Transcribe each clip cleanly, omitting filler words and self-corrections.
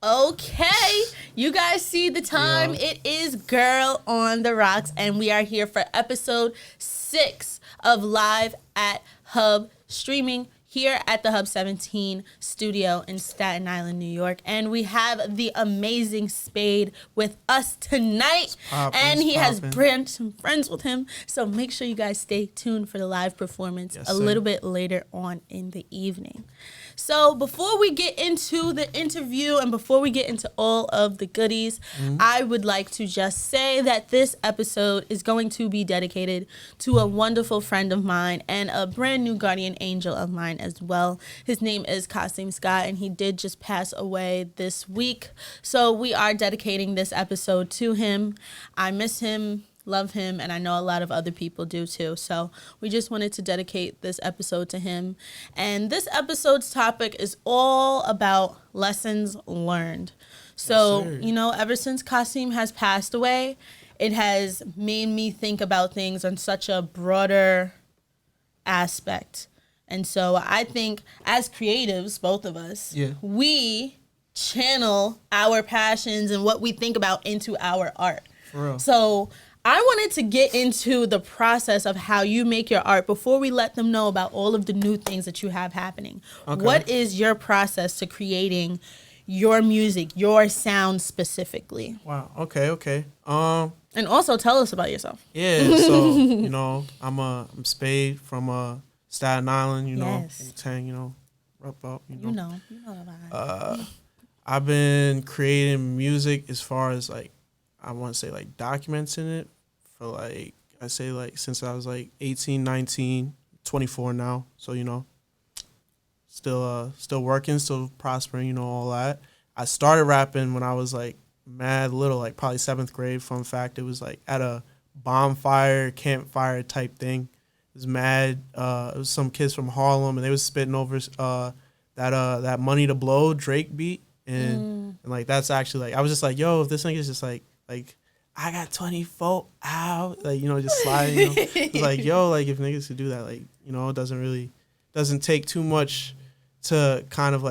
Okay, you guys see the time. Yeah. It is Girl on the Rocks, and we are here for episode 6 of Live at Hub streaming here at the Hub 17 studio in Staten Island, New York. And we have the amazing Spade with us tonight. And he has brought some friends with him. So make sure you guys stay tuned for the live performance little bit later on in the evening. So before we get into the interview and before we get into all of the goodies, I would like to just say that this episode is going to be dedicated to a wonderful friend of mine and a brand new guardian angel of mine as well. His name is Kasim Scott, and he did just pass away this week. So we are dedicating this episode to him. I miss him, love him, and I know a lot of other people do too. So we just wanted to dedicate this episode to him. And this episode's topic is all about lessons learned. So, ever since Kasim has passed away, it has made me think about things on such a broader aspect. And so I think as creatives, both of us, we channel our passions and what we think about into our art. For real. So I wanted to get into the process of how you make your art before we let them know about all of the new things that you have happening. Okay. What is your process to creating your music, your sound specifically? Wow. Okay. And also tell us about yourself. Yeah. So I'm Spade from Staten Island. Wu-Tang. Rough up. You know the vibe. I've been creating music as far as I want to say documenting it for since I was 18, 19, 24 now. So, still working, still prospering, all that. I started rapping when I was mad little, probably 7th grade. Fun fact, it was at a bonfire, campfire type thing. It was mad. It was some kids from Harlem, and they was spitting over that Money to Blow Drake beat. And that's actually I was just yo, if this nigga's just I got 24 out, just sliding. It's yo, if niggas could do that, it doesn't take too much to kind of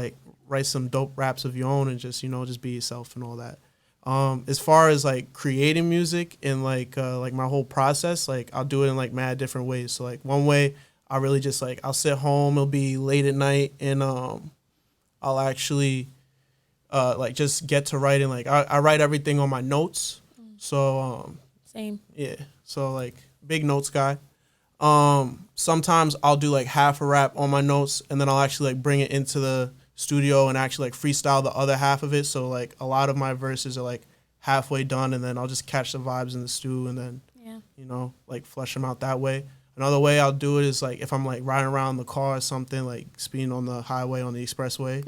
write some dope raps of your own and just be yourself and all that. As far as creating music and my whole process, I'll do it in mad different ways. So one way I really just I'll sit home, it'll be late at night, and I'll actually just get to writing. I write everything on my notes. So same. Yeah. So big notes guy. Sometimes I'll do half a rap on my notes, and then I'll actually bring it into the studio and actually freestyle the other half of it. So a lot of my verses are halfway done, and then I'll just catch the vibes in the stew and then flesh them out that way. Another way I'll do it is if I'm riding around the car or something, speeding on the highway, on the expressway.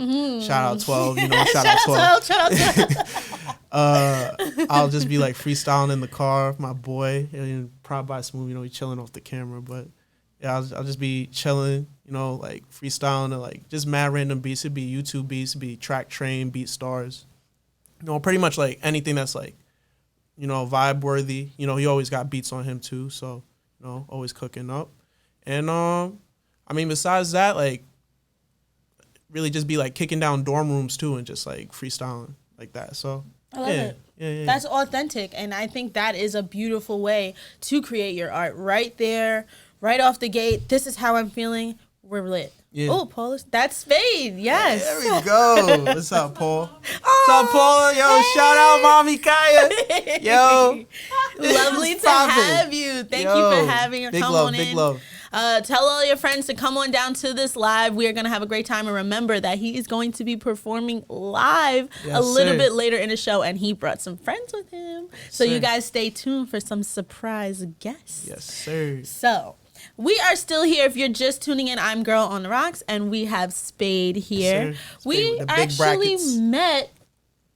Shout out 12, shout out 12. I'll just be freestyling in the car, my boy, and probably buy smooth, he's chilling off the camera. But yeah, I'll just be chilling, freestyling and just mad random beats. It'd be YouTube beats, it'd be Track Train, BeatStars, pretty much anything that's vibe worthy. He always got beats on him too, so. Always cooking up. And, besides that, really just be, kicking down dorm rooms, too, and just, freestyling like that. So, I love it. Yeah. That's authentic, and I think that is a beautiful way to create your art. Right there, right off the gate, this is how I'm feeling, we're lit. Yeah. Oh, Paul, that's Spade. Yes. Yeah, there we go. What's up, Paul? What's up, Paul? Yo, hey. Shout out, Mommy Kaya. Yo. Lovely to have you. Thank you for having us. Come on in. Big love. Tell all your friends to come on down to this live. We are going to have a great time. And remember that he is going to be performing live a little bit later in the show. And he brought some friends with him. So you guys stay tuned for some surprise guests. Yes, sir. So we are still here. If you're just tuning in, I'm Girl on the Rocks, and we have Spade here. Yes, we actually met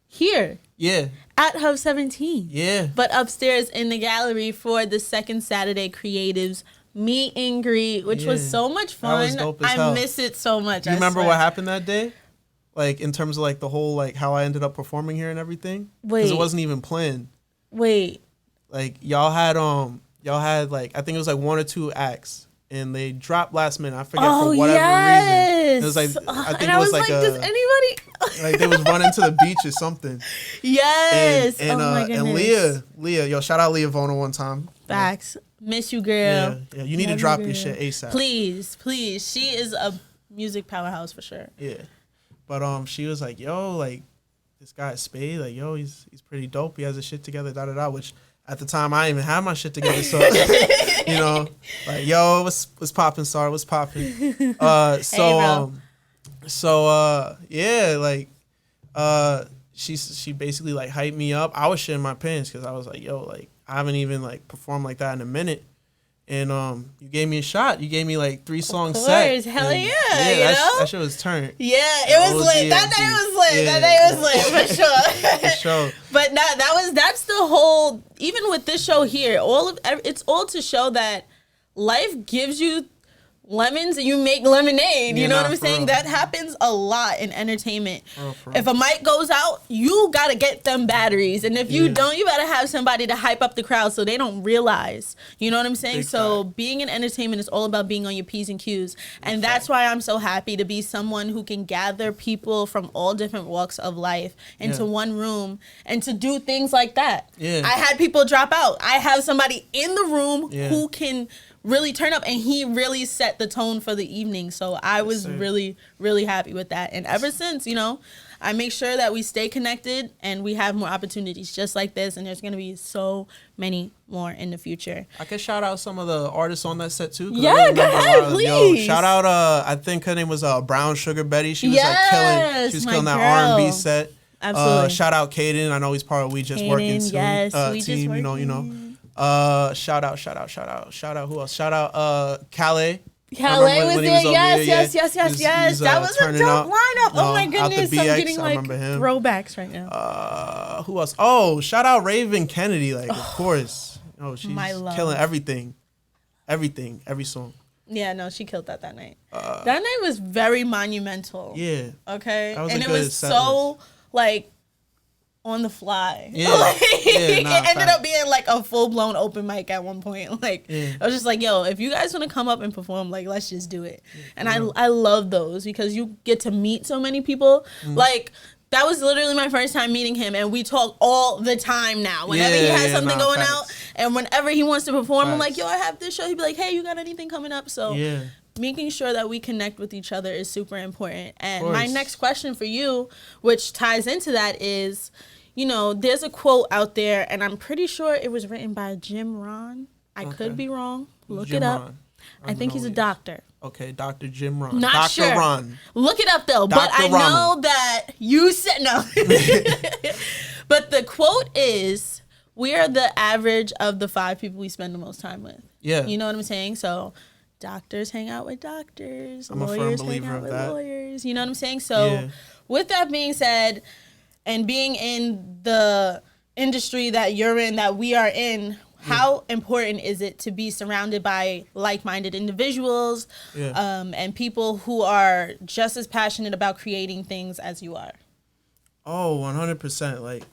here. Yeah. At Hub 17. Yeah. But upstairs in the gallery for the Second Saturday Creatives meet and greet, which was so much fun. That was dope as hell. I miss it so much. Do you remember what happened that day? In terms of the whole how I ended up performing here and everything? Because it wasn't even planned. Wait. Y'all had I think it was 1 or 2 acts, and they dropped last minute. I forget for whatever reason. It was I think it was does anybody? Like they was running to the beach or something. Yes. And oh my and goodness. Leah, yo, shout out Leah Vona one time. Facts. Miss you, girl. Yeah. You need to drop your shit ASAP. Please. She is a music powerhouse for sure. Yeah. But she was like, yo, like this guy Spade, like, yo, he's pretty dope. He has his shit together, da da da. Which at the time I didn't even have my shit together, so you know, like, yo, what's popping, Sar? What's popping? Yeah, like, she basically like hyped me up. I was shitting my pants because I was like, yo, like I haven't even like performed like that in a minute. And you gave me a shot. You gave me like 3 songs set. Hell and yeah, that shit was turned. Yeah, it was lit. That day was lit. Yeah. That day was lit for sure. For sure. But that's the whole. Even with this show here, it's all to show that life gives you lemons and you make lemonade. You know what I'm saying? Real. That happens a lot in entertainment. For real. If a mic goes out, you gotta get them batteries, and if you don't, you gotta have somebody to hype up the crowd so they don't realize. You know what I'm saying? So being in entertainment is all about being on your P's and Q's, and that's why I'm so happy to be someone who can gather people from all different walks of life into one room and to do things like that. Yeah. I had people drop out. I have somebody in the room who can really turn up, and he really set the tone for the evening. So I was really, really happy with that. And ever since, you know, I make sure that we stay connected and we have more opportunities just like this. And there's going to be so many more in the future. I can shout out some of the artists on that set too. Yeah, go ahead, please. Shout out, I think her name was Brown Sugar Betty. She was killing that R&B set. Absolutely. Shout out Caden. I know he's part of We Just Working Yes, We Just team. Working. You know. Shout out. Who else? Shout out Calais. Calais was there. Yes. He's, that was a dope lineup. Oh my Out goodness, the BX, I'm getting like him. throwbacks right now. Who else? Oh, shout out Raven Kennedy. Like, of course. Oh, she's killing everything. Every song. Yeah, no, she killed that night. That night was very monumental. Yeah. Okay. That was and a it good was set so list. like on the fly. Yeah. It ended up being like a full blown open mic at one point. Like I was just like, yo, if you guys want to come up and perform, like let's just do it. And I love those because you get to meet so many people. Like that was literally my first time meeting him, and we talk all the time now. Whenever he has something going out, and whenever he wants to perform, I'm like, yo, I have this show. He'd be like, hey, you got anything coming up? So making sure that we connect with each other is super important. And my next question for you, which ties into that, is, you know, there's a quote out there, and I'm pretty sure it was written by Jim Rohn. I could be wrong. Look it up. I think he's a doctor. Okay, Dr. Jim Rohn. Not Dr. sure. Ron. Look it up though. But I know that you said no. But the quote is, we are the average of the 5 people we spend the most time with. Yeah. You know what I'm saying? So doctors hang out with doctors. I'm lawyers a firm believer hang out of with that. lawyers. You know what I'm saying? So with that being said, and being in the industry that you're in, that we are in, how important is it to be surrounded by like-minded individuals and people who are just as passionate about creating things as you are? Oh, 100%. Like,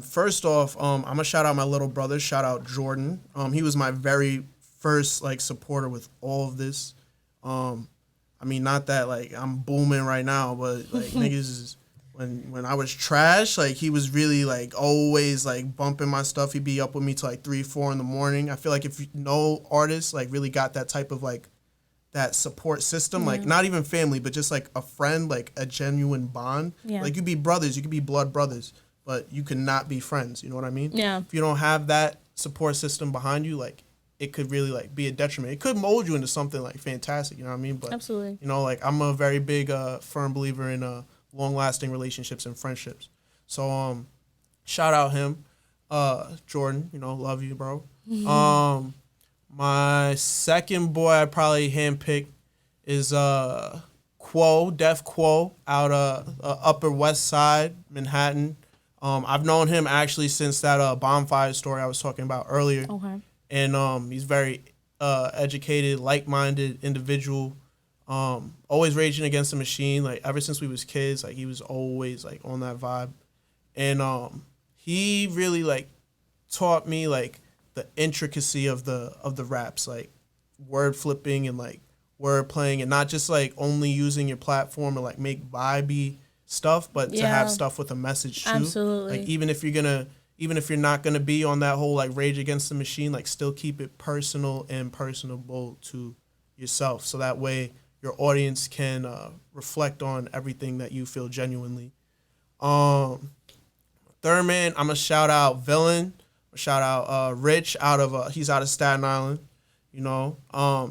first off, I'm gonna shout out my little brother. Shout out Jordan. He was my very first like supporter with all of this. I mean, not that like I'm booming right now, but like niggas is. When I was trash, like he was really like always like bumping my stuff. He'd be up with me till like 3, 4 in the morning. I feel like if no artist like really got that type of like that support system, like not even family, but just like a friend, like a genuine bond. Yeah. Like you could be brothers, you could be blood brothers, but you cannot be friends. You know what I mean? Yeah. If you don't have that support system behind you, like it could really like be a detriment. It could mold you into something like fantastic. You know what I mean? But Absolutely. You know, like I'm a very big firm believer in long-lasting relationships and friendships. So, shout out him, Jordan. You know, love you, bro. My second boy I probably handpicked is Quo, Def Quo, out Upper West Side, Manhattan. I've known him actually since that bonfire story I was talking about earlier. Okay. And he's very educated, like-minded individual. Always raging against the machine. Like ever since we was kids, like he was always like on that vibe. And he really like taught me like the intricacy of the raps, like word flipping and like word playing and not just like only using your platform to like make vibey stuff, but to have stuff with a message too. Absolutely. Like even if you're not gonna be on that whole like Rage Against the Machine, like still keep it personal and personable to yourself, so that way your audience can reflect on everything that you feel genuinely. Third man, I'm gonna shout out Villain. Shout out Rich he's out of Staten Island. You know,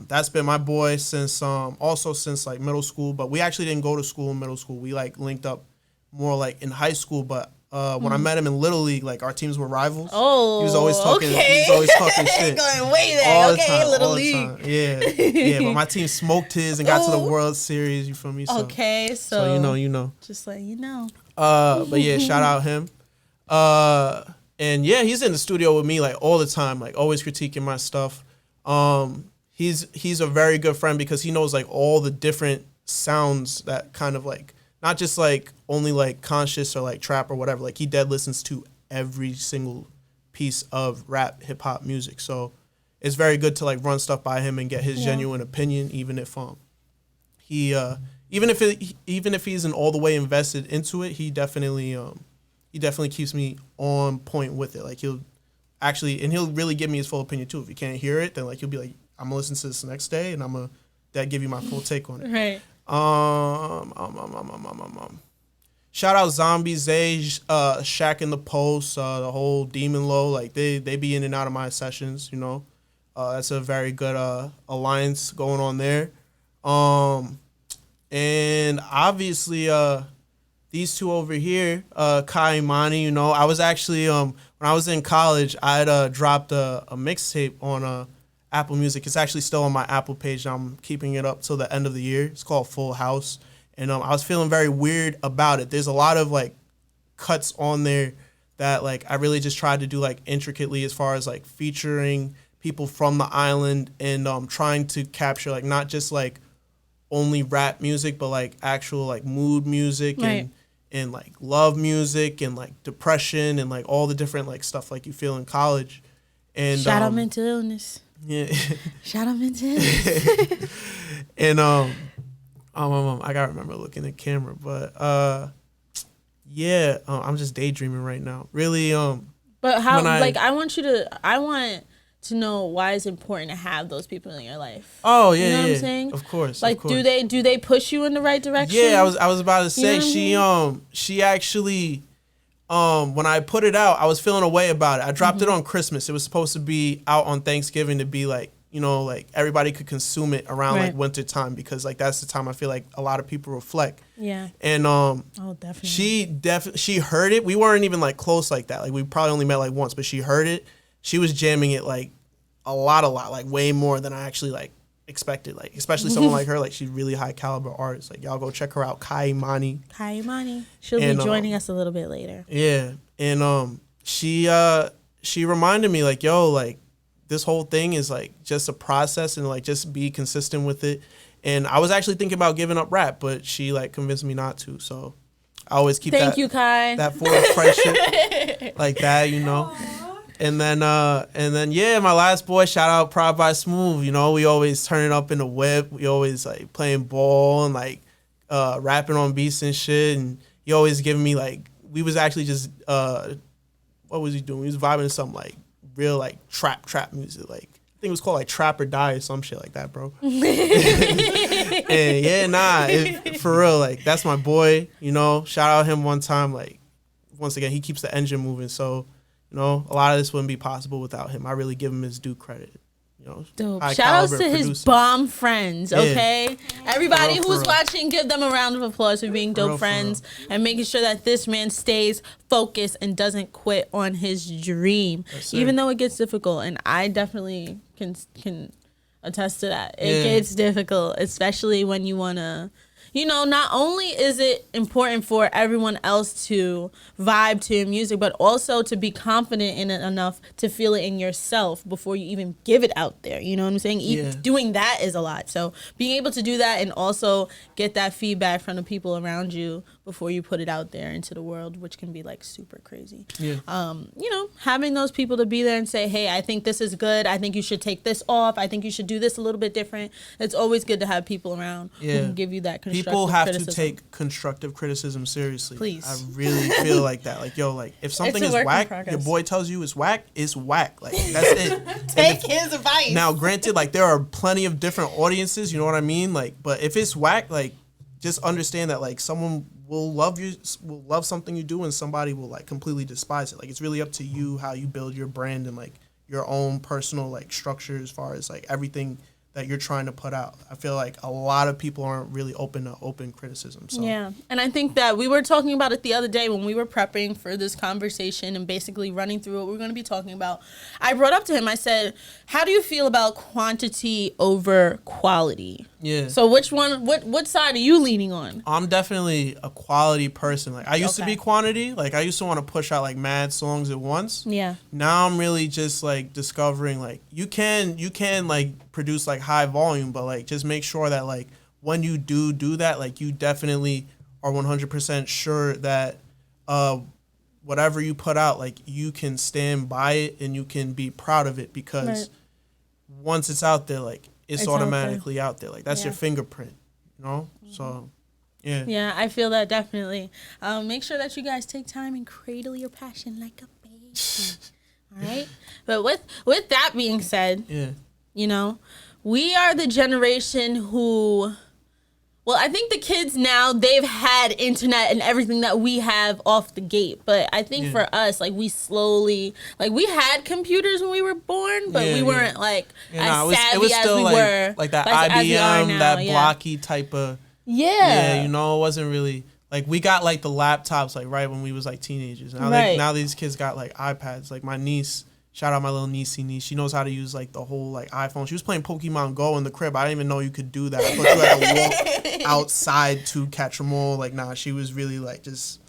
that's been my boy since like middle school, but we actually didn't go to school in middle school. We like linked up more like in high school, but when I met him in Little League, like our teams were rivals. Oh, he was always talking. Okay. He was always talking shit. Going way there. All Okay, the time, Little all the League. time. Yeah. But my team smoked his and got to the World Series. You feel me? So, Okay, so you know. Just let you know. But yeah, shout out him. And yeah, he's in the studio with me like all the time, like always critiquing my stuff. He's a very good friend because he knows like all the different sounds that kind of like not just like only like conscious or like trap or whatever. Like he dead listens to every single piece of rap hip hop music. So it's very good to like run stuff by him and get his genuine opinion, even if even if he isn't all the way invested into it, he definitely keeps me on point with it. Like he'll really give me his full opinion too. If you can't hear it, then like he'll be like, I'm gonna listen to this the next day and I'm gonna give you my full take on it. Right. Shout out Zombie Zay, Shaq in the Post, the whole Demon Low. Like they be in and out of my sessions, you know. That's a very good alliance going on there. And obviously these two over here, Kai and Mani, you know, I was actually when I was in college, I had dropped a mixtape on Apple Music. It's actually still on my Apple page. I'm keeping it up till the end of the year. It's called Full House. And I was feeling very weird about it. There's a lot of like cuts on there that like I really just tried to do like intricately as far as like featuring people from the island and trying to capture like not just like only rap music, but like actual like mood music and like love music and like depression and like all the different like stuff like you feel in college. And shout out mental illness. Yeah. Shout out mental illness. And I gotta remember looking at camera, but I'm just daydreaming right now. Really, but how I want to know why it's important to have those people in your life. Oh yeah, you know what I'm saying? Of course. Like, of course. do they push you in the right direction? Yeah, I was about to say you know she actually when I put it out, I was feeling a way about it. I dropped it on Christmas. It was supposed to be out on Thanksgiving to be like, you know, like everybody could consume it around like winter time because like that's the time I feel like a lot of people reflect. Yeah. And definitely. she heard it. We weren't even like close like that. Like we probably only met like once, but she heard it. She was jamming it like a lot, like way more than I actually like expected. Like especially someone like her, like she's really high caliber artist. Like y'all go check her out, Kai Mani. She'll be joining us a little bit later. Yeah. And she reminded me like, yo, like this whole thing is like just a process and like just be consistent with it. And I was actually thinking about giving up rap, but she like convinced me not to. So I always keep Thank you, Kai. that form of friendship like that, you know. And then yeah, my last boy, shout out Pride by Smooth. You know, we always turn it up in the whip. We always like playing ball and like rapping on beats and shit. And he always giving me like, we was actually just what was he doing? He was vibing to some like real like trap music. Like I think it was called like Trap or Die or some shit like that, bro. And yeah, for real, like that's my boy. You know, shout out him one time. Like once again, he keeps the engine moving. So. You know, a lot of this wouldn't be possible without him. I really give him his due credit. You know, dope. Shout outs to his bomb friends, okay? Yeah. Everybody who's watching, give them a round of applause for being dope friends and making sure that this man stays focused and doesn't quit on his dream, even though it gets difficult. And I definitely can attest to that. It gets difficult, especially when you want to. You know, not only is it important for everyone else to vibe to your music, but also to be confident in it enough to feel it in yourself before you even give it out there. You know what I'm saying? Doing that is a lot. So being able to do that and also get that feedback from the people around you before you put it out there into the world, which can be like super crazy. Yeah. You know, having those people to be there and say, hey, I think this is good. I think you should take this off. I think you should do this a little bit different. It's always good to have people around who can give you that constructive People have criticism. to take constructive criticism seriously. Please. I really feel like that. Like, yo, like, if something is whack, your boy tells you it's whack, it's whack. Like, that's it. Take his advice. Now, granted, like, there are plenty of different audiences, you know what I mean? Like, but if it's whack, like, just understand that, like, someone will love something you do, and somebody will, like, completely despise it. Like, it's really up to you how you build your brand and, like, your own personal, like, structure as far as, like, everything that you're trying to put out. I feel like a lot of people aren't really open to open criticism. So. Yeah, and I think that we were talking about it the other day when we were prepping for this conversation and basically running through what we're going to be talking about. I brought up to him, I said, how do you feel about quantity over quality? Yeah. So which one, what side are you leaning on? I'm definitely a quality person. Like, I used to be quantity. Like, I used to want to push out, like, mad songs at once. Yeah. Now I'm really just, like, discovering, like, you can like, produce, like, high volume, but, like, just make sure that, like, when you do that, like, you definitely are 100% sure that whatever you put out, like, you can stand by it and you can be proud of it, because once it's out there, like, it's automatically out there. Like, that's your fingerprint, you know? Mm-hmm. So, yeah. Yeah, I feel that definitely. Make sure that you guys take time and cradle your passion like a baby. All right? But with that being said, you know, we are the generation who... Well, I think the kids now, they've had internet and everything that we have off the gate. But I think for us, like, we slowly, like, we had computers when we were born, but we weren't, like, as savvy as we were. Like that IBM, that blocky type of... Yeah, you know, it wasn't really... Like, we got, like, the laptops, like, right when we was, like, teenagers. Now, now these kids got, like, iPads. Like, my niece... Shout out my little niece. She knows how to use, like, the whole, like, iPhone. She was playing Pokemon Go in the crib. I didn't even know you could do that. I thought you had to walk outside to catch them all. Like, nah, she was really, like, just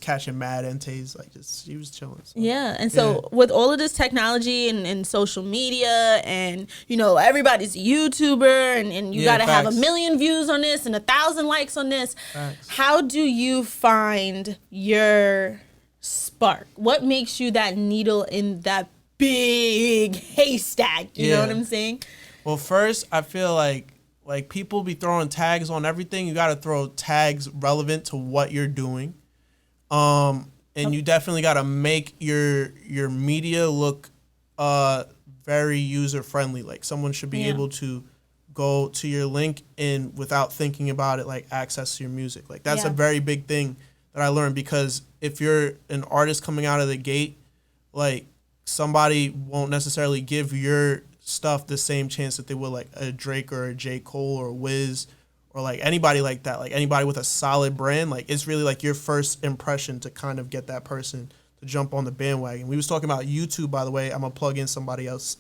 catching mad entes. Like, she was chilling. So. Yeah, and so with all of this technology and social media and, you know, everybody's a YouTuber and you got to have 1 million views on this and 1,000 likes on this. Facts. How do you find your spark? What makes you that needle in that big haystack, you know what I'm saying? Well, first, I feel like people be throwing tags on everything. You got to throw tags relevant to what you're doing. And you definitely got to make your media look very user friendly. Like, someone should be able to go to your link and without thinking about it, like, access your music. Like, that's a very big thing that I learned, because if you're an artist coming out of the gate, like, somebody won't necessarily give your stuff the same chance that they would, like, a Drake or a J. Cole or Wiz or, like, anybody like that. Like, anybody with a solid brand, like, it's really, like, your first impression to kind of get that person to jump on the bandwagon. We was talking about YouTube, by the way. I'm going to plug in somebody else.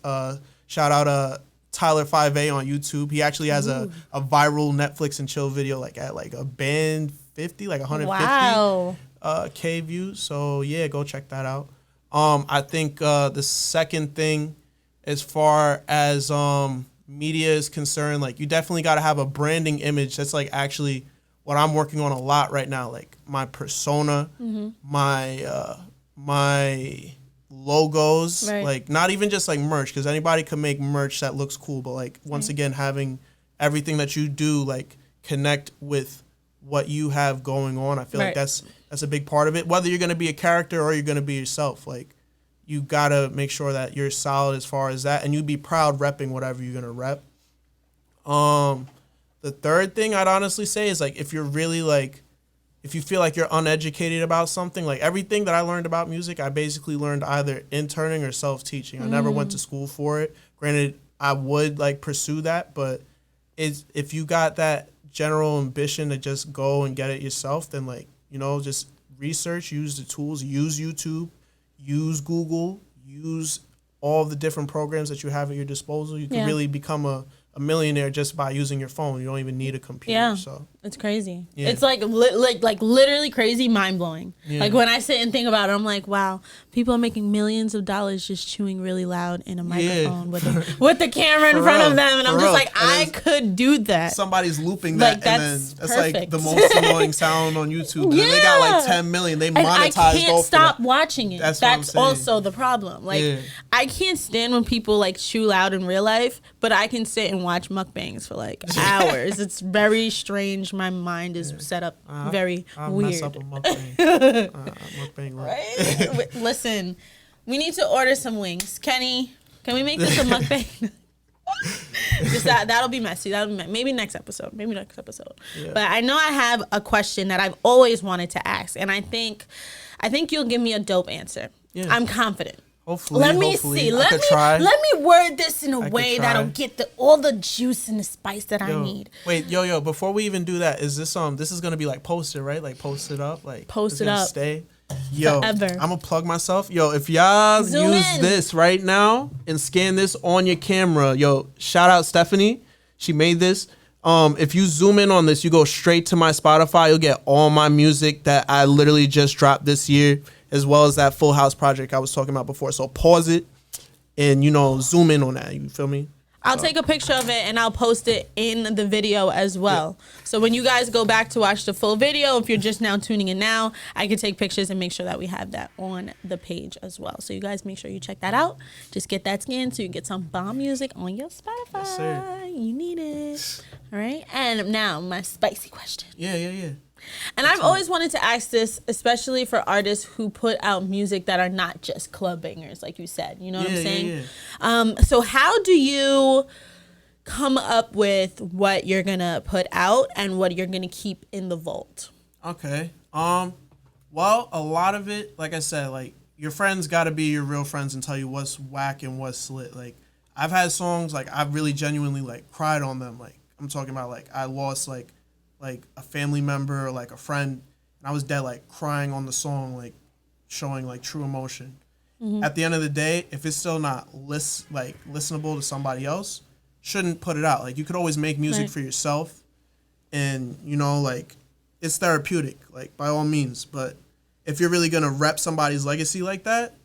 Shout out Tyler 5A on YouTube. He actually has a viral Netflix and chill video, like, at, like, a band 50, like 150 K views. So, yeah, go check that out. I think the second thing, as far as media is concerned, like, you definitely got to have a branding image. That's, like, actually what I'm working on a lot right now. Like, my persona, my logos, like, not even just, like, merch, because anybody can make merch that looks cool. But, like, once again, having everything that you do, like, connect with what you have going on. I feel like that's a big part of it. Whether you're going to be a character or you're going to be yourself, like, you got to make sure that you're solid as far as that, and you be proud repping whatever you're going to rep. The third thing I'd honestly say is, like, if you're really, like, if you feel like you're uneducated about something, like, everything that I learned about music, I basically learned either interning or self-teaching. I never went to school for it. Granted, I would, like, pursue that, but if you got that general ambition to just go and get it yourself, then, like, you know, just research, use the tools, use YouTube, use Google, use all the different programs that you have at your disposal. You can really become a millionaire just by using your phone. You don't even need a computer. Yeah. So It's crazy. Yeah. It's like literally crazy, mind blowing. Yeah. Like when I sit and think about it, I'm like, wow, people are making millions of dollars just chewing really loud in a microphone with the camera in front of them, and I'm just like, I could do that. Somebody's looping that, Like, and then that's that's like perfect. the most annoying sound on YouTube. And then they got like 10 million. They And monetized I can't off stop of that. watching it. That's what I'm saying. Also the problem. Like Yeah. I can't stand when people like chew loud in real life, but I can sit and watch mukbangs for like hours. It's very strange. My mind is set up very I'll weird. mess up a mukbang. Mukbang, Right? Listen, we need to order some wings. Kenny, can we make this a mukbang? Just that'll be messy. Maybe next episode. Yeah. But I know I have a question that I've always wanted to ask, and I think you'll give me a dope answer. Yeah. I'm confident. Hopefully, Let me hopefully. see. I Let could try. me word this in a I could way try. that'll get all the juice and the spice that I need. Wait, yo, before we even do that, is this is gonna be like posted, right? Like posted up, like Post it's it gonna up. Stay. Yo, Forever. I'm gonna plug myself. Yo, if y'all Zoom use in. this right now and scan this on your camera, yo, shout out Stephanie. She made this. If you zoom in on this, you go straight to my Spotify. You'll get all my music that I literally just dropped this year, as well as that Full House project I was talking about before. So pause it and zoom in on that. You feel me? I'll take a picture of it and I'll post it in the video as well. So when you guys go back to watch the full video, if you're just now tuning in now, I can take pictures and make sure that we have that on the page as well. So you guys make sure you check that out. Just get that scanned so you get some bomb music on your Spotify. Yes, sir. You need it. All right. And now my spicy question. Yeah. And I've always wanted to ask this, especially for artists who put out music that are not just club bangers, like you said. You know what I'm saying? So how do you come up with what you're going to put out and what you're going to keep in the vault? Okay. Well, a lot of it, like I said, like your friends got to be your real friends and tell you what's whack and what's lit. Like I've had songs like I've really genuinely like cried on them. Like I'm talking about like I lost like a family member or like a friend, and I was dead like crying on the song, like showing like true emotion. At the end of the day, if it's still not listenable to somebody else, shouldn't put it out. Like you could always make music for yourself, and like it's therapeutic, like by all means. But if you're really gonna rep somebody's legacy like that,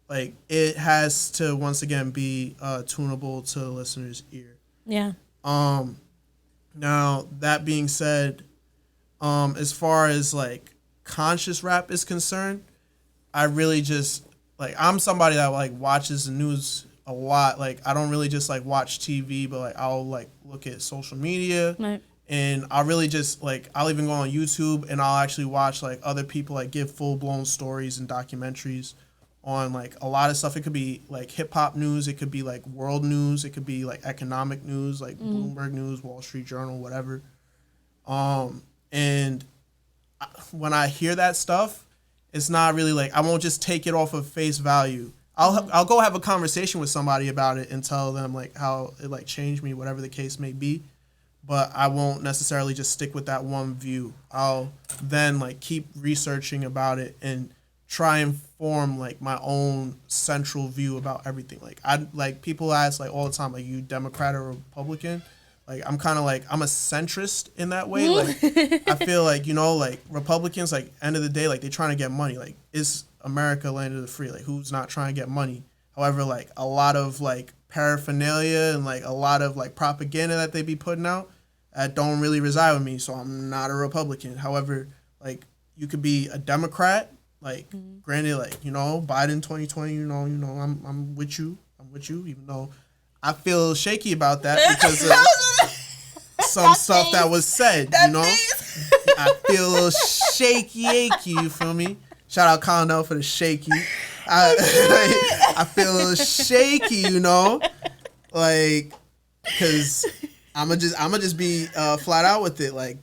like it has to once again be tunable to the listener's ear. Yeah. Now, that being said, as far as like conscious rap is concerned, I really just like I'm somebody that like watches the news a lot. Like I don't really just like watch TV, but like I'll like look at social media, Right. and I'll really just like I'll even go on YouTube and I'll actually watch like other people like give full blown stories and documentaries on like a lot of stuff. It could be like hip hop news, it could be like world news, it could be like economic news, like Bloomberg News, Wall Street Journal, whatever. And when I hear that stuff, it's not really like I won't just take it off of face value. I'll go have a conversation with somebody about it and tell them like how it like changed me, whatever the case may be. But I won't necessarily just stick with that one view. I'll then like keep researching about it and try and form like my own central view about everything. Like I like people ask like all the time, like you Democrat or Republican? Like I'm kind of like I'm a centrist in that way. Like I feel like like Republicans, like end of the day, like they're trying to get money. Like it's America, land of the free. Like who's not trying to get money? However, like a lot of like paraphernalia and like a lot of like propaganda that they be putting out that don't really reside with me. So I'm not a Republican. However, like you could be a Democrat. Like, granted, like, Biden 2020, I'm with you. Even though I feel shaky about that because of some stuff that was said, I feel a little shaky, you feel me? Shout out Connell for the shaky. I feel a little shaky, like, because I'ma just be flat out with it. Like,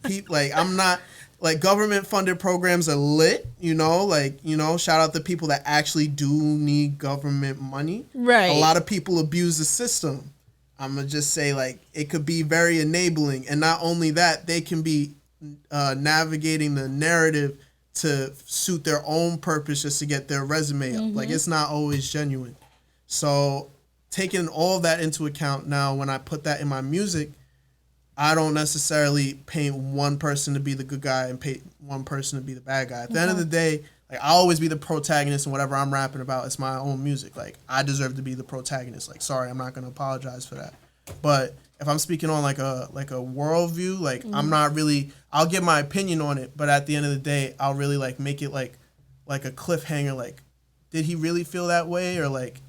I'm not. Like government funded programs are lit, shout out the people that actually do need government money. Right. A lot of people abuse the system. I'm going to just say like it could be very enabling. And not only that, they can be navigating the narrative to suit their own purpose just to get their resume up. Like it's not always genuine. So taking all of that into account now, when I put that in my music, I don't necessarily paint one person to be the good guy and paint one person to be the bad guy. At the end of the day, like I'll always be the protagonist in whatever I'm rapping about. It's my own music. Like I deserve to be the protagonist. Like sorry, I'm not gonna apologize for that. But if I'm speaking on like a worldview, like I'm not really. I'll give my opinion on it, but at the end of the day, I'll really like make it like a cliffhanger. Like, did he really feel that way, or like,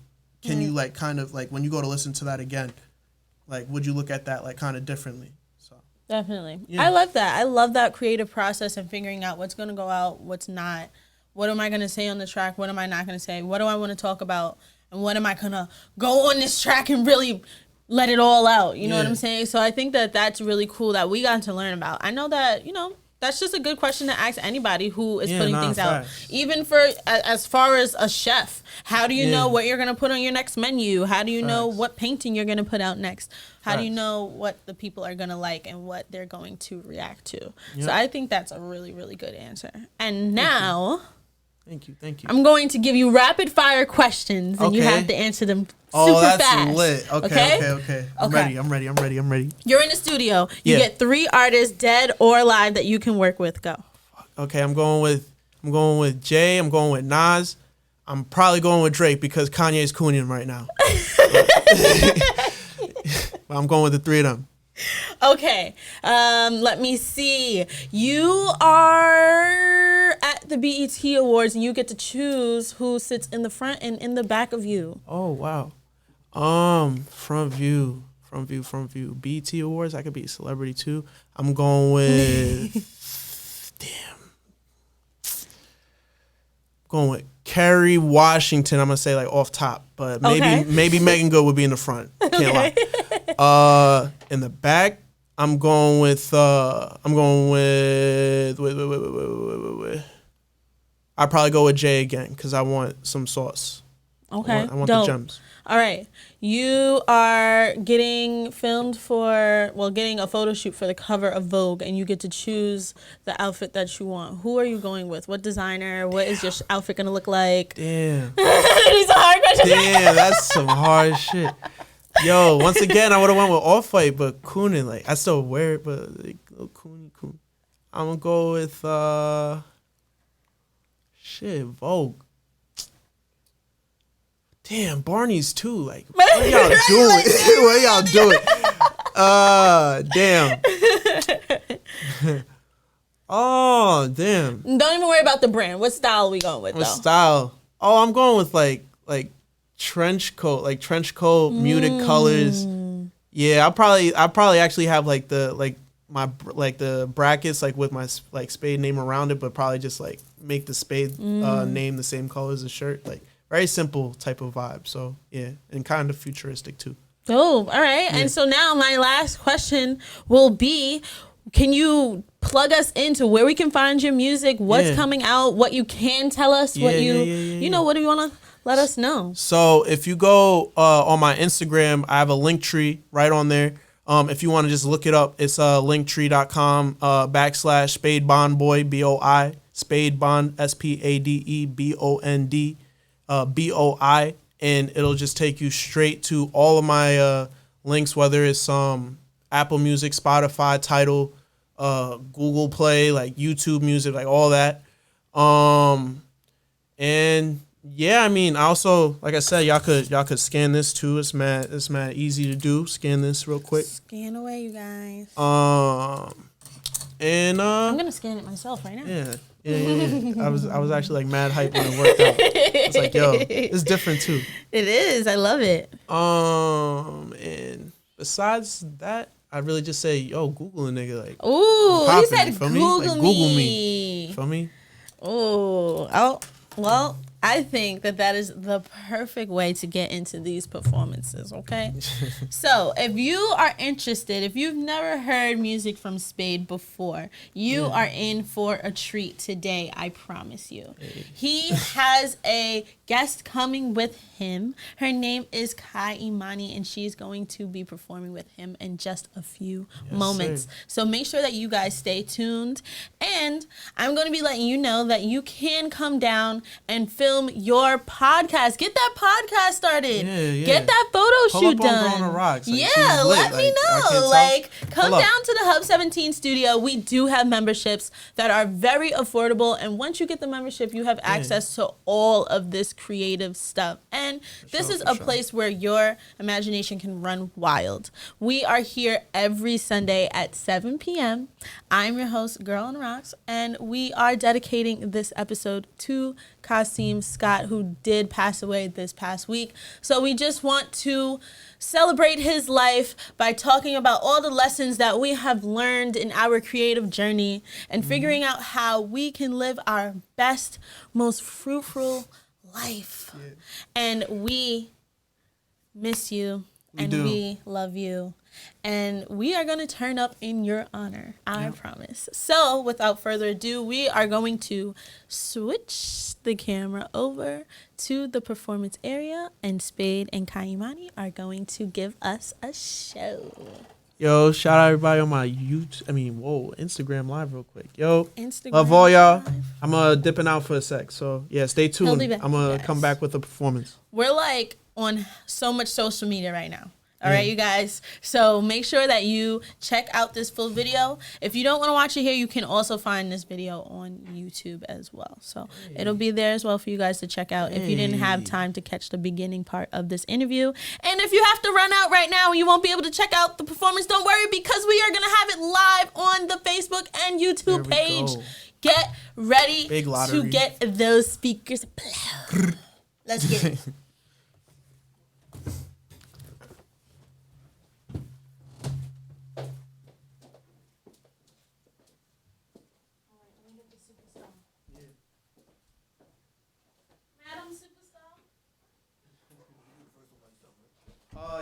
can you like kind of like when you go to listen to that again, like would you look at that like kind of differently? So Definitely. Yeah. I love that. I love that creative process and figuring out what's going to go out, what's not. What am I going to say on the track? What am I not going to say? What do I want to talk about? And what am I going to go on this track and really let it all out? You know what I'm saying? So I think that that's really cool that we got to learn about. I know that, that's just a good question to ask anybody who is putting things out. Even for as far as a chef, how do you know what you're going to put on your next menu? How do you know what painting you're going to put out next? How do you know what the people are going to like and what they're going to react to? Yep. So I think that's a really, really good answer. And now... Thank you. I'm going to give you rapid fire questions and you have to answer them super fast. Oh, that's lit. Okay. I'm ready. You're in the studio. You get 3 artists, dead or alive, that you can work with. Go. Okay, I'm going with Jay. I'm going with Nas. I'm probably going with Drake because Kanye's cooning right now. But I'm going with the 3 of them. Okay. Let me see. You are at the BET Awards and you get to choose who sits in the front and in the back of you. Oh, wow. Front view. BET Awards, I could be a celebrity too. I'm going with going with Kerry Washington. I'm gonna say like off top, but maybe Megan Good would be in the front. Can't lie. In the back, I'm going with I'd probably go with Jay again because I want some sauce. Okay. I want the gems. All right. You are getting filmed getting a photo shoot for the cover of Vogue, and you get to choose the outfit that you want. Who are you going with? What designer? What is your outfit going to look like? Damn. These are hard questions. Damn, that's some hard shit. Yo, once again, I would have went with Off-White, but Coonin, like, I still wear it, but like, Coon. I'm going to go with, Vogue. Damn, Barney's too. Like, what y'all doing? What y'all doing? Damn. Oh, damn. Don't even worry about the brand. What style are we going with, though? Style? Oh, I'm going with like trench coat, muted colors. Yeah, I'll probably actually have like the brackets like with my like Spade name around it, but probably just like make the Spade name the same color as the shirt. Like very simple type of vibe. So yeah, and kind of futuristic too. Oh, all right. Yeah. And so now my last question will be, can you plug us into where we can find your music, what's coming out, what you can tell us, what do you want to let us know? So if you go on my Instagram, I have a link tree right on there. If you want to just look it up, it's linktree.com /SpadeBondBoy, BOI, Spadebond, SPADEBOND, BOI, and it'll just take you straight to all of my links, whether it's Apple Music, Spotify, Tidal, Google Play, like YouTube Music, like all that. And yeah, I mean, also, like I said, y'all could scan this too. It's mad easy to do. Scan this real quick. Scan away, you guys. And I'm gonna scan it myself right now. Yeah. I was actually like mad hype when it worked out. It's like, yo, it's different too. It is. I love it. And besides that, I really just say, yo, Google a nigga, like. Ooh, he said Google me. Like, Google me. Feel me? Oh, well, I think that is the perfect way to get into these performances, okay? So if you are interested, if you've never heard music from Spade before, you are in for a treat today, I promise you. Hey. He has a guest coming with him. Her name is Kai Imani, and she's going to be performing with him in just a few moments. Sir. So make sure that you guys stay tuned. And I'm going to be letting you know that you can come down and film film your podcast. Get that podcast started. Yeah. Get that photo Pull shoot up on done. Girl on the Rocks. Like, yeah, she's lit. let me Like, I can't know. tell. Like, come Pull up. down to the Hub 17 studio. We do have memberships that are very affordable. And once you get the membership, you have access to all of this creative stuff. And this is a place where your imagination can run wild. We are here every Sunday at 7 p.m. I'm your host, Girl on the Rocks, and we are dedicating this episode to Kasim Scott, who did pass away this past week. So we just want to celebrate his life by talking about all the lessons that we have learned in our creative journey and figuring out how we can live our best, most fruitful life. Yeah. And we miss you, we love you. And we are going to turn up in your honor, I promise. So, without further ado, we are going to switch the camera over to the performance area, and Spade and Kaimani are going to give us a show. Yo, shout out everybody on my Instagram live real quick. Yo, Instagram love all y'all. Live. I'm dipping out for a sec, so yeah, stay tuned. He'll be back, I'm gonna yes. come back with a performance. We're like on so much social media right now. All right, you guys. So make sure that you check out this full video. If you don't want to watch it here, you can also find this video on YouTube as well. So it'll be there as well for you guys to check out if you didn't have time to catch the beginning part of this interview. And if you have to run out right now and you won't be able to check out the performance, don't worry, because we are going to have it live on the Facebook and YouTube page. Go. Get ready Big to lottery. get those speakers. Let's get it.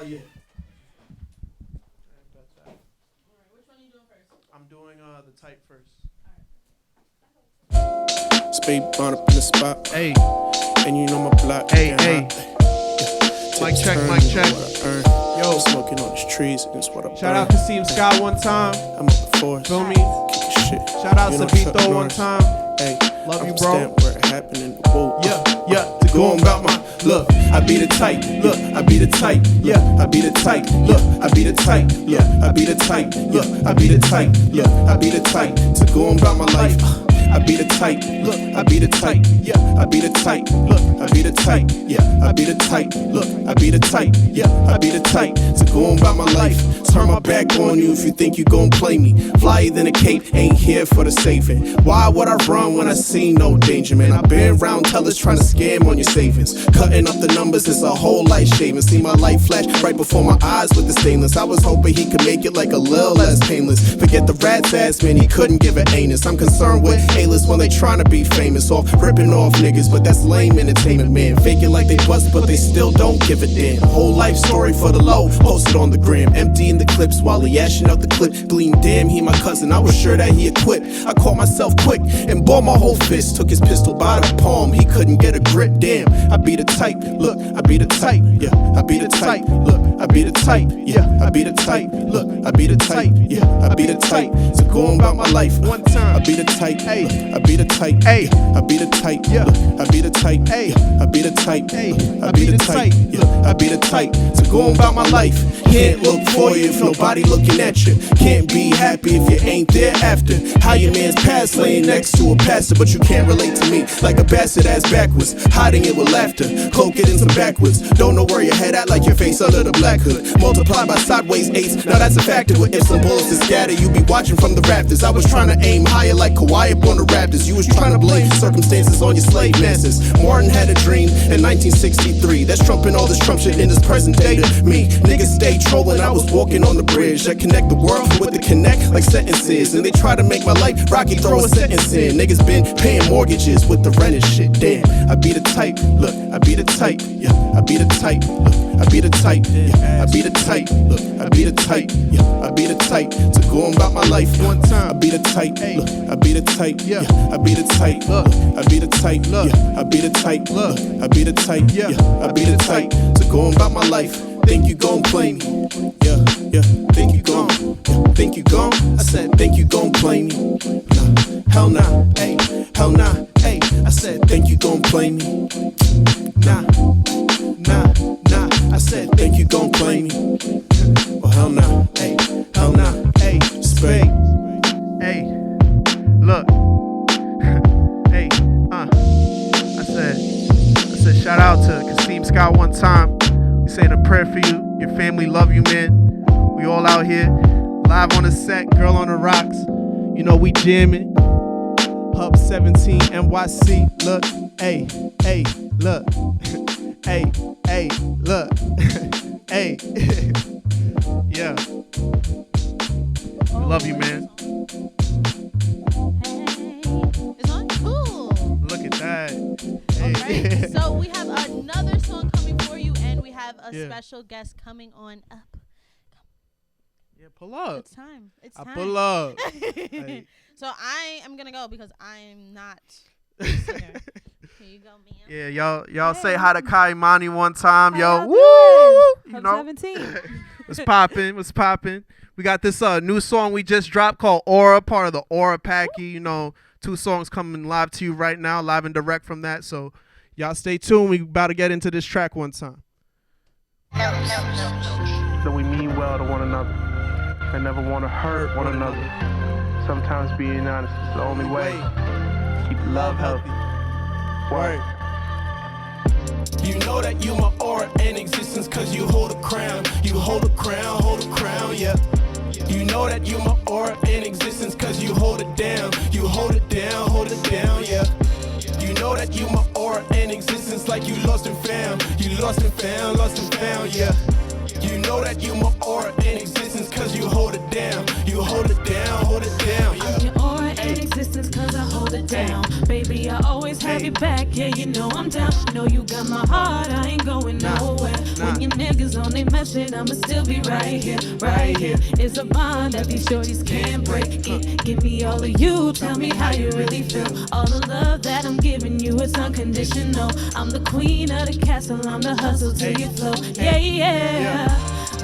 Yeah. Which one are you doing first? I'm doing the type first. Spade bond up in the spot, Hey, and you know my block. Hey, can't hey. lie. Mic Take check, a turn, mic you know check. what I earn. Yo. I'm smoking on these trees, and it's what I shout burn. out Kasim Scott one time. I'm up the forest. Feel me? Kicking shit. Shout out You know Sabito Chuck one Norris. time. Hey, Love I'm you, bro. stamped where it happened in the whoa. Yeah. To go on about my look. I be the type. Look, I be the type. Yeah, I be the type. Look, I be the type. Yeah, I be the type. Yeah, I be the type. Yeah, I be the type. To go on about my life. I be the type, look, I be the type, yeah, I be the type, look, I be the type, yeah, I be the type, look, I be the type, yeah, I be the type, to go on about my life, turn my back on you if you think you gon' play me, flyer than a cape, ain't here for the saving, why would I run when I see no danger, man, I been around tellers trying to scam on your savings, cutting up the numbers, it's a whole life shaving, see my life flash right before my eyes with the stainless, I was hoping he could make it like a little less painless, forget the rat's ass, man, he couldn't give an anus, I'm concerned with A-list when they tryna be famous off ripping off niggas, but that's lame entertainment, man. Fake it like they bust, but they still don't give a damn. Whole life story for the low, posted on the gram. Emptying the clips while he ashing out the clip. Gleam, damn, he my cousin. I was sure that he equipped. I caught myself quick and balled my whole fist. Took his pistol by the palm, he couldn't get a grip. Damn, I be the type. Look, I be the type. Yeah, I be the type. Look, I be the type. Yeah, I be the type. Look, I be the type. Yeah, I be the type. So go on about my life. One time, I be the type. Hey, I be the type. Hey, I be the type. Yeah, I be the type. Hey, I be the type. Hey, I be the type. Yeah, I be the type. So go on about my life. Can't look for you if nobody looking at you. Can't be happy if you ain't there after. How your man's past laying next to a pastor, but you can't relate to me like a bastard ass backwards, hiding it with laughter, cloak it in some backwards. Don't know where your head at like your face under the black hood. Multiply by sideways eights, now that's a factor. If some bullets is scatter, you be watching from the rafters. I was trying to aim higher like Kawhi up on the Raptors. You was trying to blame circumstances on your slave masters. Martin had a dream in 1963 that's trumping all this Trump shit in this present day to me. Niggas stay trolling, I was walking on the bridge that connect the world with the connect like sentences. And they try to make my life rocky, throw a sentence in. Niggas been paying mortgages with the rent and shit. Damn, I be the type, look, I be the type, yeah, I be the type, look, I be the type, yeah, I be the type, look, I be the type, yeah, I be the type to go on about my life. One time, I be the type, look, I be the type, yeah, I be the type, look, I be the type, yeah, I be the type, look, I be the type, yeah, I be the type to go on about my life. Think you gon' play me? Yeah, yeah. Think you gon'? Think you gon'? I said, think you gon' play me? Nah, hell nah, hey, hell nah, hey. I I said, think you gon' play me? Nah, nah, nah. I said, think you gon' play me? Well, hell nah, hey, hell nah, hey, spade. Hey, look. Hey, I said, shout out to Kasim Scott one time. We saying a prayer for you. Your family love you, man. We all out here, live on the set, girl on the rocks. You know we jamming. Hub 17 NYC. Look, hey, hey, look. Hey, hey, look. Hey. Yeah. Love you, man. It's on? Cool. Look at that. All right. So we have another song coming for you, and we have a special guest coming on up. Yeah, pull up. It's time. I pull up. Hey. So I am gonna go because I'm not a singer. Here you go, ma'am. Yeah, y'all say hi to Kai Mani one time, yo. Woo! You know, 17. what's poppin'? We got this new song we just dropped called Aura, part of the Aura Packy. You know, 2 songs coming live to you right now, live and direct from that. So y'all stay tuned. We about to get into this track one time. So we mean well to one another and never want to hurt one another. Sometimes being honest is the only way. Keep love healthy. Word. You know that you my aura in existence cause you hold a crown. You hold a crown, yeah. You know that you my aura in existence cause you hold it down. You hold it down, yeah. You know that you my aura in existence like you lost and found. You lost and found, yeah. You know that you my aura in existence cause you hold it down. You hold it down, yeah. I'm your aura in existence cause I hold it down. Baby, I always have your back, yeah, you know I'm down. Know you got my heart, I ain't going nowhere. When your niggas on they mess shit, I'ma still be right here, right here. It's a bond that these shorties can't break. Give me all of you, tell me how you really feel. All the love that I'm giving you, it's unconditional. I'm the queen of the castle, I'm the hustle till you flow. Yeah.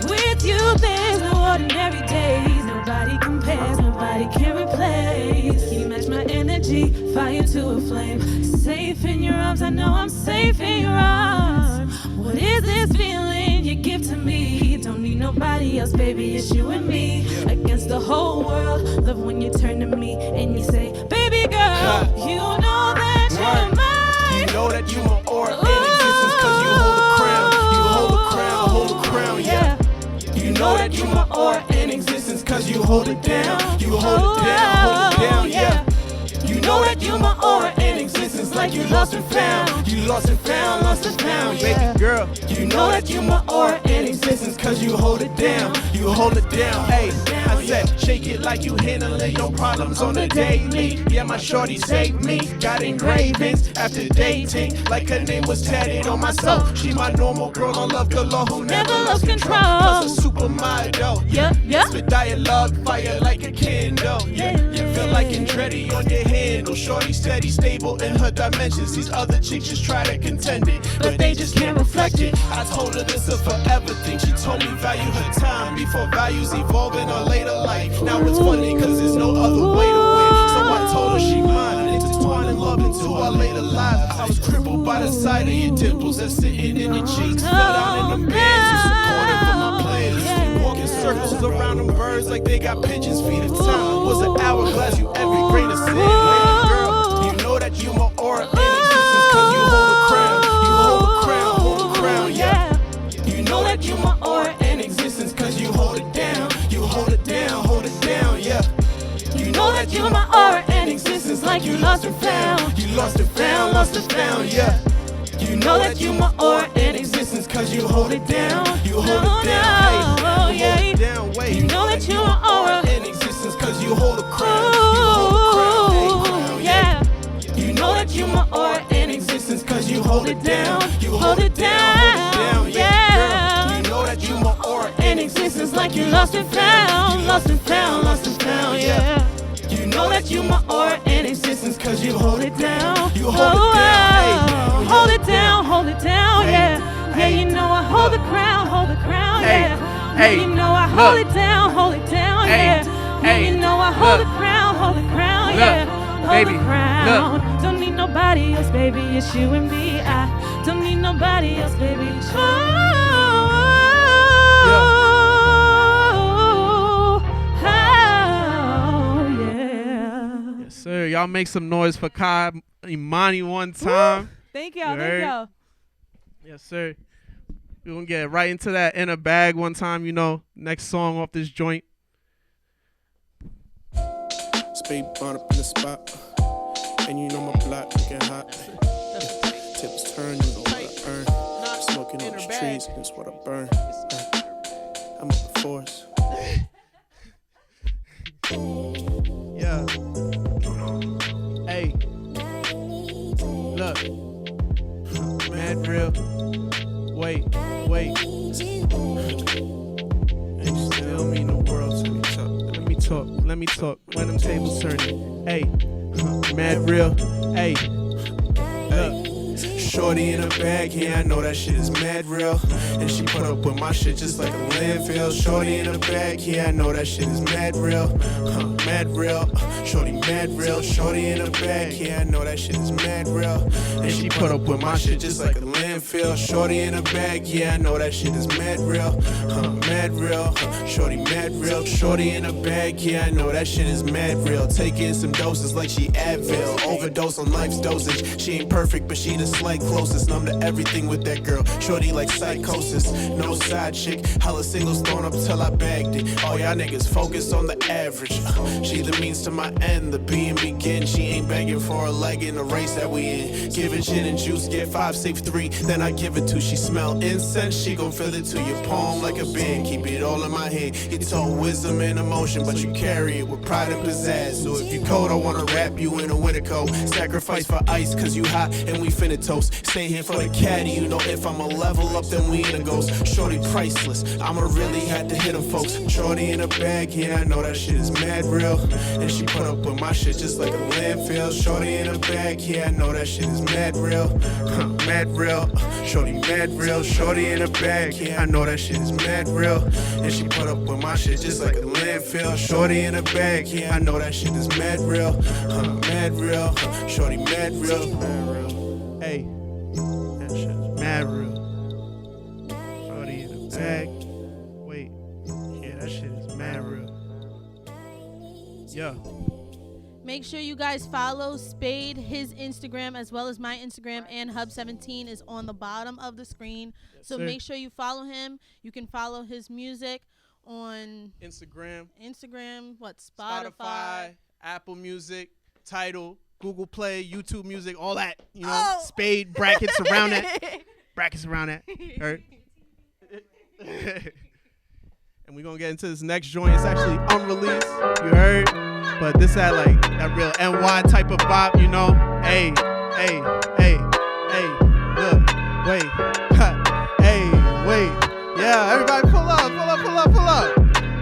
With you, there's no ordinary days. Nobody compares, nobody can replace. You match my energy, fire to a flame. Safe in your arms, I know I'm safe in your arms. What is this feeling you give to me? Don't need nobody else, baby, it's you and me. Against the whole world, love when you turn to me and you say, baby girl, you know that you're mine. You know that you my aura in existence cause you hold a crown. You hold a crown, yeah. You know that you my aura in existence cause you hold it down. You hold it down, yeah. You know that you my aura in existence like you lost and found. You lost and found, yeah. Baby girl, You know that you my aura in existence cause you hold it down. You hold it down, hey. I said, shake it like you handling your problems on the daily. Yeah, my shorty saved me. Got engravings after dating, like her name was tatted on my soul. She my normal girl on love galore who never lost control. Plus a super model, Yeah. Spit dialogue, fire like a candle. Yeah, you feel like Andretti on your handle. Shorty steady, stable in her dimensions. These other chicks just try to contend it, but they just can't reflect it. I told her this a forever thing. She told me value her time before values evolve in her later life. Now it's funny cause there's no other way to win. So I told her she mine, intertwining love into our later lives. I was crippled by the sight of your dimples that's sitting in your cheeks. Fell down in them bands, you supported for my plans. Walking circles around them birds like they got pigeons' feet. If time was an hourglass, you every grain of sand. Baby girl, you know that you my aura in existence cause you hold a crown. You hold a crown, yeah. You know that you my aura in existence cause you hold it down. You hold it down, yeah. You know that you my aura in existence like you lost and found. You lost and found, yeah. You know that you my aura in existence cause you hold it down. You hold it down, hey. You hold it down, wait. You know that you my aura in existence cause you hold a crown. You hold a crown, hey, yeah. You know that you my aura in existence cause you hold it down. You hold it down, yeah. You know that you my aura in existence like you lost and found. Yeah. You know that you my aura in existence cause you hold it down. You hold it down, hey. Hold it down, yeah. Yeah, you know I hold the crown, yeah. Yeah, you know I hold it down, yeah. Yeah, you know I hold the crown, yeah. baby. Look. Don't need nobody else, baby. It's you and me. I don't need nobody else, baby. It's you. Yes, sir. Y'all make some noise for Kai Imani one time. Thank y'all. Thank y'all. Yes, sir. We're going to get right into that In a Bag one time, you know. Next song off this joint. Spade bond up in the spot. And you know my block looking hot. Tips turn, you know what I earn. Smoking on these trees, that's what I burn. I'm up the force. Yeah. Hey. Look. Mad real. Wait. And still mean the world to me. Let me talk. When them tables turning. Hey. Mad real. Hey. Look. Shorty in a bag, yeah, I know that shit is mad real. And she put up with my shit just like a landfill. Shorty in a bag, yeah, I know that shit is mad real. Mad real. Shorty mad real. Shorty in a bag, yeah, I know that shit is mad real. And she put up with my shit just like a landfill. Shorty in a bag, yeah, I know that shit is mad real. Mad real. Shorty mad real. Shorty in a bag, yeah, I know that shit is mad real. Taking some doses like she Advil. Overdose on life's dosage. She ain't perfect, but she the slight closest. Numb to everything with that girl. Shorty like psychosis. No side chick. Hella singles thrown up till I bagged it. All y'all niggas focus on the average. She the means to my end. The being begin. She ain't begging for a leg in the race that we in. Giving gin and juice. Get 5, save 3. Then I give it to. She smell incense. She gon' fill it to your palm like a band. Keep it all in my head. You told wisdom and emotion, but you carry it with pride and pizzazz. So if you cold, I wanna wrap you in a winter coat. Sacrifice for ice, cause you hot and we finna toast. Stay here for the caddy, you know if I'ma level up, then we in a ghost. Shorty priceless, I'ma really have to hit them folks. Shorty in a bag, yeah, I know that shit is mad real. And she put up with my shit just like a landfill. Shorty in a bag, yeah, I know that shit is mad real. Mad real, shorty mad real. Shorty in a bag, yeah, I know that shit is mad real. And she put up with my shit just like a landfill. Shorty in a bag, yeah, I know that shit is mad real. Mad real, shorty mad real. Hey. That shit's mad real. Shorty in the bag. Wait. Yeah, that shit is mad real. Yeah. Make sure you guys follow Spade, his Instagram, as well as my Instagram, and Hub17 is on the bottom of the screen. Yes, so make sure you follow him. You can follow his music on Instagram, Spotify, Apple Music, Tidal, Google Play, YouTube Music, all that. You know, Spade brackets around that. Brackets around that. Heard? And we're going to get into this next joint. It's actually unreleased. You heard? But this had like that real NY type of vibe, you know? Hey, look, wait, hey, wait. Yeah, everybody pull up.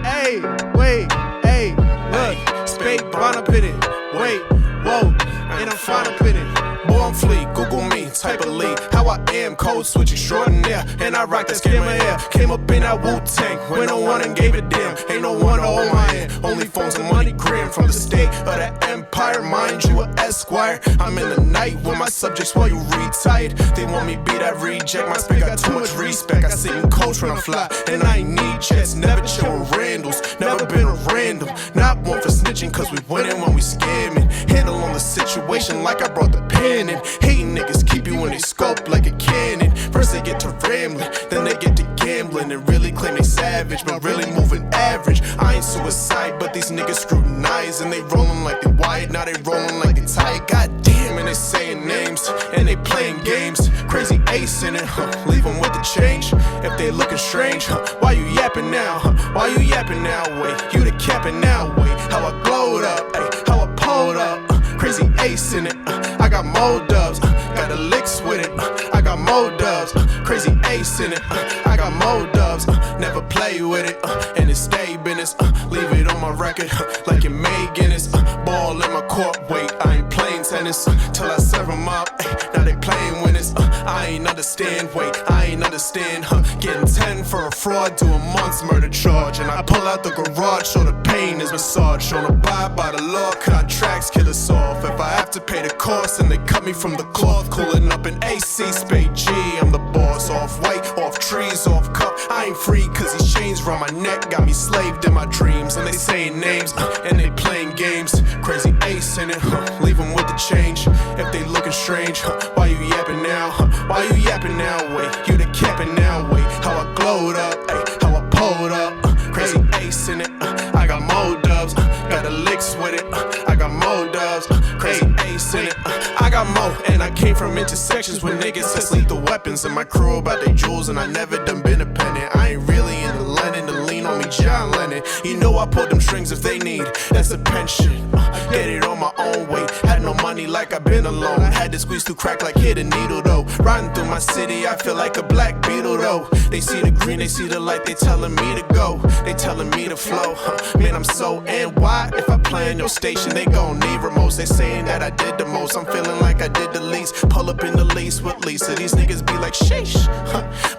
Hey, wait, hey, look. Spade run up in it. Wait, whoa, and I'm fine up in it. Born fleet, Google me, type of lead. How I am, code switch extraordinaire. And I rock that scammer hair. Came up in that Wu-Tang, when no one and gave a damn. Ain't no one to hold my hand. Only phones and money gram from the state of the empire. Mind you, a esquire. I'm in the night with my subjects while you retight. They want me beat that reject. My spec got too much respect. I sit in coach when I fly. And I ain't need checks. Never chill with Randalls. Never been a random. Not one for snitching, cause we winning when we scamming. Handle on the situation like I brought the pen in. Hating niggas keep you in they scope like a cannon. First they get to rambling, then they get to gambling. And really claim they savage, but really moving average. I ain't suicide, but these niggas scrutinize. And they rolling like they white, now they rolling like they tight. God damn, and they saying names, and they playing games. Crazy ace in it, leave them with the change. If they looking strange, why you yapping now? Why you yapping now? Wait, you the capping now? Wait, how I glowed up, ay, how I pulled up. Crazy ace in it, I got got more dubs, got the licks with it. I got more dubs, crazy ace in it. I got more dubs, never play with it. And it stay business, leave it on my record like it made Guinness. Ball in my court, wait, I ain't playing tennis till I serve them up. Now they playing winners. I ain't understand, wait, I ain't understand. Getting 10 for a fraud, doing months murder charge. And I pull out the garage, so the pain is massaged. On abide by the law, contracts kill us off. If I have to pay the cost and they cut me from the cloth, cooling up an AC, spade G, I'm the boss. Off white, off trees, off cup. I ain't free cause these chains round my neck got me slaved in my dreams. And they saying names, and they playing games. Crazy ace in it, leave them with the change. If they looking strange, why you yapping now? Why you yapping now? Wait, you the capping now? Wait, how I glowed up, ay, how I pulled up. Crazy ace in it, I got more dubs, got the licks with it. I got more dubs, crazy ace in it. I got more, and I came from intersections where niggas says lethal weapons. And my crew about their jewels, and I never done been independent. I ain't really into Lennon to lean on me, John Lennon. You know I pull them strings if they need, that's a pension. Get it on my own way, had no money like I've been alone. Had to squeeze through crack like hit a needle though. Riding through my city, I feel like a black beetle though. They see the green, they see the light, they telling me to go. They telling me to flow, man I'm so NY. If I play in your station, they gon' need remotes. They saying that I did the most, I'm feeling like I did the least. Pull up in the lease with Lisa, these niggas be like sheesh,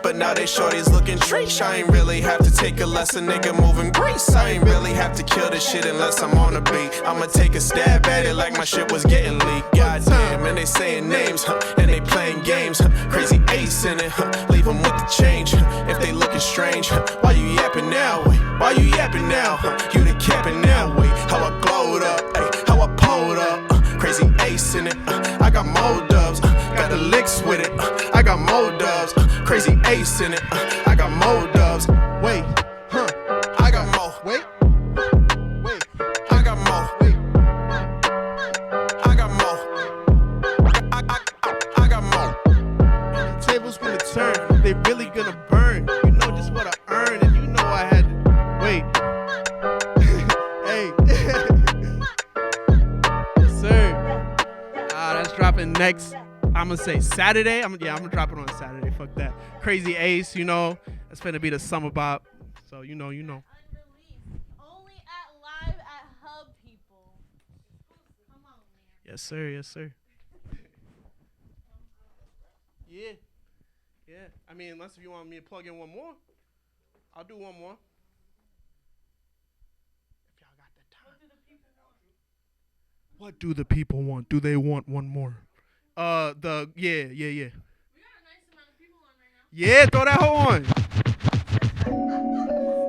but now they shorties looking treesh. I ain't really have to take a lesson, nigga moving grease. I ain't really have to kill this shit unless I'm on a beat. I'ma take a stab at it like my shit was getting leaked. Goddamn, and they saying names, and they playing games. Crazy ace in it, leave them with the change. If they looking strange, why you yapping now? Wait, why you yapping now? You the capping now? Wait, how I glowed up, ay, how I pulled up. Crazy ace in it, I got more dubs, got the licks with it. I got more dubs, crazy ace in it. I got more dubs. Wait, I got more. Wait. I got more. Wait. I got more. I got more. Tables gonna turn, they really gonna burn. You know just what I earned, and you know I had to wait. Hey. Yes, sir. That's dropping next. I'm gonna say Saturday. I'm gonna drop it on Saturday. Fuck that. Crazy Ace, you know. That's finna be the summer bop. So you know. Unreleased. Only at live at Hub, people. Come on, man. Yes, sir. Yes, sir. Yeah. Yeah. I mean, unless if you want me to plug in one more, I'll do one more. If y'all got the time. What do the people want? Do they want one more? Yeah. We got a nice amount of people on right now. Yeah, throw that hoe on.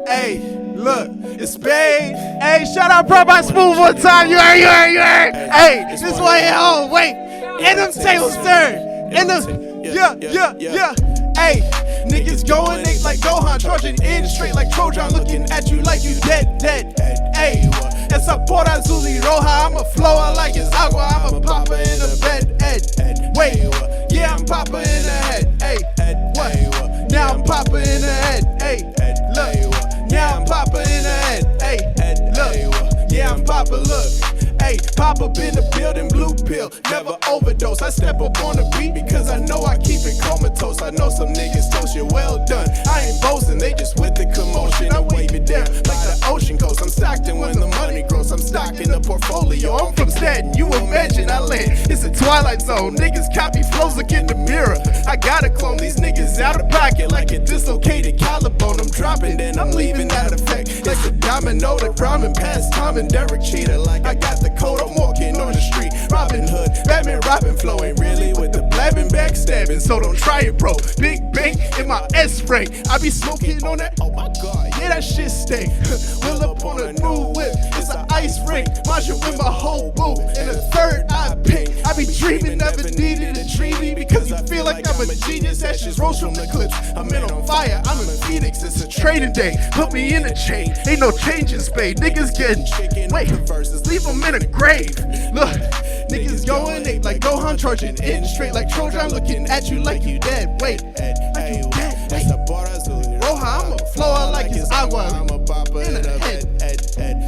Hey, look, it's Spade. Hey, shout out Pro by Smooth one time. You heard. Hey, this one here. Oh, wait. And them tables, sir. And them. Yeah. Hey, niggas going Nate like Gohan, charging in straight like Trojan, looking at you like you dead. Hey, esa por azul y roja, I'm a flower like it's agua, I'm a papa in the bed. Wait, yeah, I'm papa in the head. Hey, what? Now I'm papa in the head. Hey, look, now I'm papa in the head. Hey, look, yeah, I'm papa, look. Hey, pop up in the building, blue pill, never overdose. I step up on the beat because I know I keep it comatose. I know some niggas toast you well done. I ain't boasting, they just with the commotion. I wave it down like the ocean coast. I'm Stockton when the money grows. I'm stocking the portfolio. I'm from Staten, you imagine I land. It's a twilight zone. Niggas copy flows, look in the mirror. I gotta clone these niggas out of pocket like a dislocated collarbone. I'm dropping, then I'm leaving that effect. Like a domino, the rhyming past Tom and Derek Cheetah. Like I got the code, I'm walking on the street. Robin Hood, Batman, Robin Flow ain't really with the blabbing, backstabbing, so don't try it, bro. Big bang in my S-ray. I be smoking on that, oh my god, yeah, that shit stink. Wheel up on a new whip, it's an ice rink. Marshall with my whole boo, and a third eye pink. I be dreaming, never needed a treaty because I feel like I'm a genius. Ashes rose from the clips. I'm in on fire, I'm in Phoenix, it's a trading day. Put me in a chain, ain't no change in spade. Niggas getting chicken, wait, leave them in a grave. Look, niggas going Nate like Gohan, charging in straight like Trojan, looking at you like you dead. Wait, like you dead. Hey, Roja, I'm a flower like it's agua. I'm a papa in the head.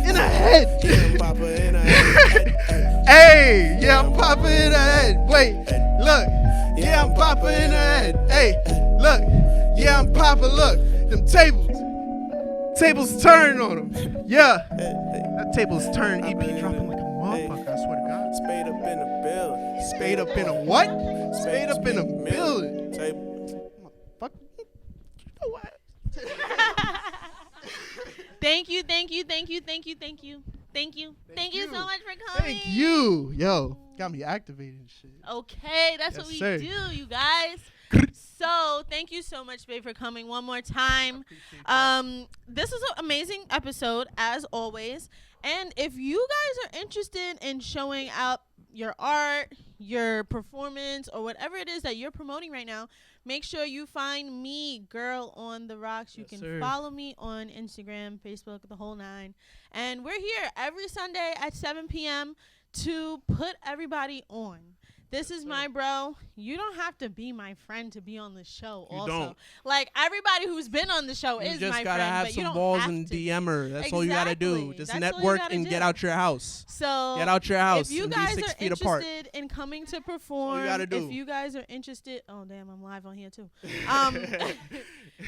In the head. Hey, yeah, I'm popping in the head. Wait, look. Yeah, I'm popping in the head. Hey, look. Yeah, I'm popping. Look, them tables turn on them. Yeah, that table's turn. EP dropping like a motherfucker. I swear to God. Spade up in the building. Spade up in a what? Spade up in a building. Table. Fuck. You know what? Thank you so much for coming. Thank you. Yo, got me activated and shit. Okay, that's Yes, what we sir. do, you guys. So thank you so much, babe, for coming one more time. This is an amazing episode as always. And if you guys are interested in showing up your art, your performance, or whatever it is that you're promoting right now, make sure you find me, Girl on the Rocks. You Yes, can sir. follow me on Instagram, Facebook, the whole nine. And we're here every Sunday at 7 p.m. to put everybody on. This is my bro. You don't have to be my friend to be on the show. You also, don't. like everybody who's been on the show You is just my gotta friend, have but you some don't balls have and to. DM her. That's all you gotta do. Exactly. Just That's all you network gotta and do. get out your house. So Get out your house if you and guys be 6 are feet apart. interested in coming to perform, gotta do. if you guys are interested, oh damn, I'm live on here too.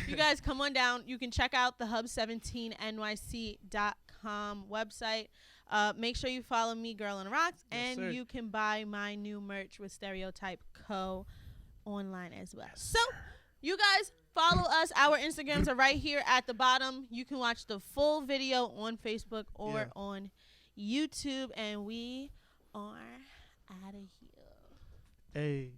You guys come on down. You can check out the hub17nyc.com website. Make sure you follow me, Girl on the Rocks, Yes, and sir. you can buy my new merch with Stereotype Co. online as well. So you guys follow us. Our Instagrams are right here at the bottom. You can watch the full video on Facebook or on YouTube, and we are out of here. Hey.